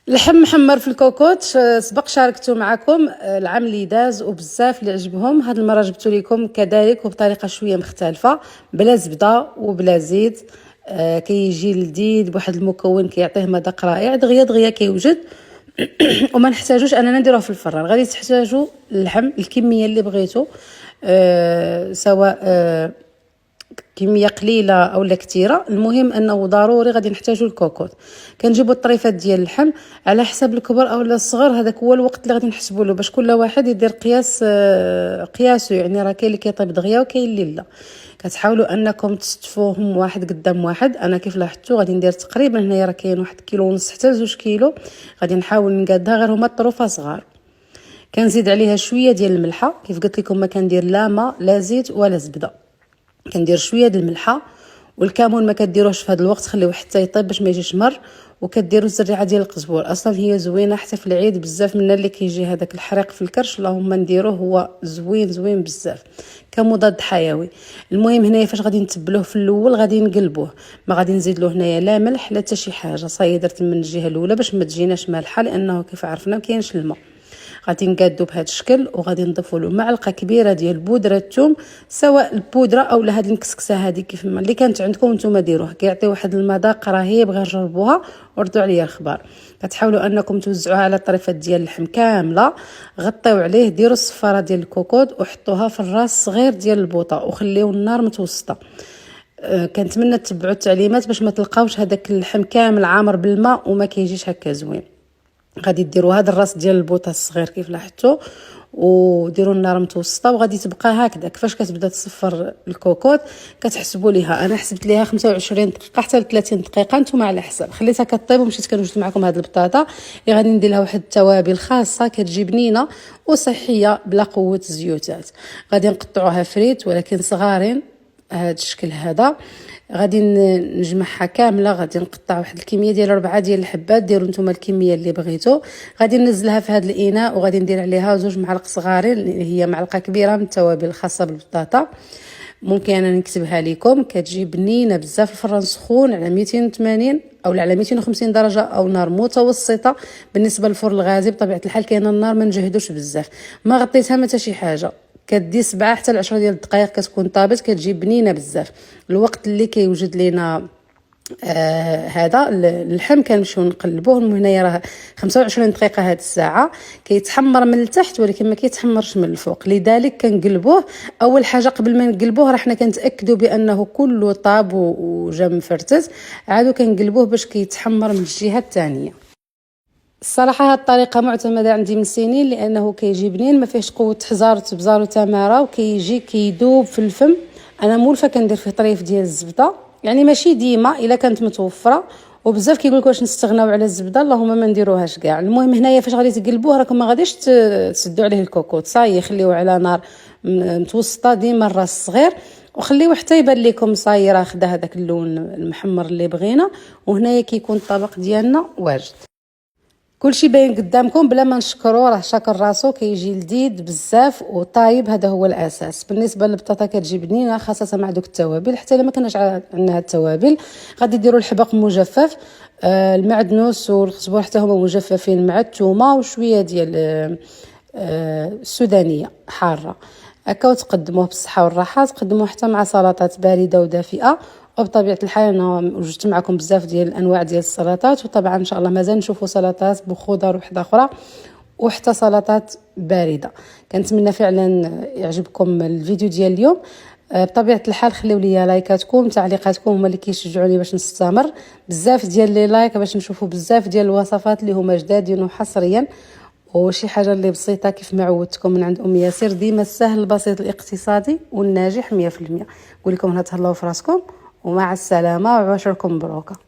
اللحم محمر في الكوكوط. سبق شاركته معكم العام اللي داز وبزاف اللي عجبهم. هاد المره جبت لكم كذلك وبطريقه شويه مختلفه، بلا زبده وبلا زيت. كيجي لذيذ بواحد المكون كيعطيه مذاق رائع، دغيا دغيا كيوجد. وما نحتاجوش اننا نديروه في الفران، غادي تحتاجوا اللحم الكميه اللي بغيتو، سواء كميه قليله او لا كثيره. المهم انه ضروري غادي نحتاجوا الكوكوط. كنجيبوا الطريفات ديال اللحم على حسب الكبر او الصغر، هذاك هو الوقت اللي غادي نحسبوا له باش كل واحد يدير قياسه. يعني راه كاين اللي كيطيب دغيا وكاين اللي لا. كتحاولوا انكم تستفوهم واحد قدام واحد. انا كيف لاحظتوا غادي ندير تقريبا هنايا راه كاين 1 كيلو ونص حتى 2 كيلو. غادي نحاول نقادها غير هما الطروفه صغار. كنزيد عليها شويه ديال الملحه، كيف قلت لكم ما كندير لا ماء لا زيت ولا زبده. كندير شويه ديال الملحه، والكمون ما كديروش في هذا الوقت، خليوه حتى يطيب باش ما يجيش مر. وكديروا الزريعه ديال القزبور، اصلا هي زوينه حتى في العيد بزاف منا اللي كيجي هذاك الحريق في الكرش، اللهم نديروه هو زوين زوين بزاف كمضاد حيوي. المهم هنايا فاش غادي نتبلوه في الاول غادي نقلبوه، ما غادي نزيد له هنايا لا ملح لا حتى شي حاجه. صاي درت من الجهه الاولى باش ما تجيناش مالحه، لانه كيف عرفنا ما كاينش الماء. غادي نقادو بهذا الشكل، وغادي نضيفوا له معلقه كبيره ديال بودره الثوم، سواء البودره او هذه المكسكسه هذه كيف ما اللي كانت عندكم نتوما ديروها، كيعطي واحد المذاق رهيب. غير جربوها وردوا عليا الخبر. كتحاولوا انكم توزعوها على الطريفات ديال اللحم كامله. غطيو عليه، ديروا الصفاره ديال الكوكوط وحطوها في الراس الصغير ديال البوطه وخليو النار متوسطه. كنتمنى تتبعوا التعليمات باش ما تلقاوش هذاك اللحم كامل عامر بالماء وما كيجيش هكا زوين. غادي ديروا هذا الراس ديال البوطه الصغير كيف لاحظتوا، وديروا النار متوسطه، وغادي تبقى هكذا. كيفاش كتبدا تصفر الكوكوط كتحسبوا ليها. انا حسبت ليها 25 دقيقه حتى ل 30 دقيقه، نتوما على حسب. خليتها كطيب ومشيت كنوجد معكم هذه البطاطا اللي غادي ندير لها واحد التوابل خاصه كتجي بنينه وصحيه بلا قوه الزيوتات. غادي نقطعوها فريت ولكن صغارين هذا الشكل هذا. غادي نجمعها كامله. غادي نقطع واحد الكميه ديال 4 ديال الحبات، ديروا نتوما الكميه اللي بغيتو. غادي ننزلها في هذا الاناء وغادي ندير عليها 2 معالق صغارين اللي هي معلقه كبيره من التوابل الخاصه بالبطاطا. ممكن انا نكتبها لكم، كتجي بنينه بزاف. الفران سخون على 280 او على 250 درجه او نار متوسطه. بالنسبه للفرن الغازي بطبيعه الحال كاين النار ما نجهدوش بزاف. ما غطيتها ما حتى شي حاجه، كدي 7 حتى ل 10 ديال الدقائق كتكون طابت، كتجي بنينه بزاف. الوقت اللي كيوجد لينا هذا اللحم كنمشيو نقلبوه. من هنايا راه 25 دقيقه هاد الساعه. كيتحمر من التحت ولكن ما كيتحمرش من الفوق، لذلك كنقلبوه. اول حاجه قبل ما نقلبوه راه حنا كنتاكدوا بانه كله طاب وجا مفرتت، عادو كنقلبوه باش كيتحمر من الجهه الثانيه. الصراحه هاد الطريقه معتمده عندي من سنين، لانه كيجي بنين ما فيهش قوه حزار وتبزار وتماره، وكيجي كيدوب في الفم. انا مولفه كندير فيه طريف ديال الزبده، يعني ماشي ديما الا كانت متوفره. وبزاف كيقول لك واش نستغناو على الزبده، اللهم ما نديروهاش كاع. المهم هنايا فاش غادي تقلبوه راكم ما غاديش تسدوا عليه الكوكوط، صاي خليوه على نار متوسطه ديما الراس صغير، وخليوه حتى يبان لكم صاي راه خدا هذاك اللون المحمر اللي بغينا. وهنايا كيكون الطبق ديالنا واجد. كلشي باين قدامكم بلا ما نشكرو، راه شاكر راسو، كيجي لذيذ بزاف وطايب. هذا هو الاساس. بالنسبه للبطاطا كتجي بنينه خاصه مع دوك التوابل. حتى الا ما كناش عندنا التوابل غادي ديروا الحبق مجفف، المعدنوس والقزبور حتى هما مجففين مع الثومه وشويه ديال السودانيه حاره هكا، وتقدموه بالصحه والراحه. تقدموه حتى مع سلطات بارده ودافئه. وبطبيعه الحال انا وجدت معكم بزاف ديال الانواع ديال السلطات، وطبعا ان شاء الله مازال نشوفوا سلطات بخضر وحده اخرى وحتى سلطات بارده. كنتمنى فعلا يعجبكم الفيديو ديال اليوم. بطبيعه الحال خليو لي لايكاتكم، تعليقاتكم هما اللي كيشجعوني باش نستمر. بزاف ديال لي لايك باش نشوفوا بزاف ديال الوصفات اللي هما جدادين وحصريا، وشي حاجه اللي بسيطه كيف ما عودتكم من عند ام ياسر، ديما السهل البسيط الاقتصادي والناجح 100%. نقول لكم هنا تهلاو في راسكم ومع السلامه وعشركم مبروكه.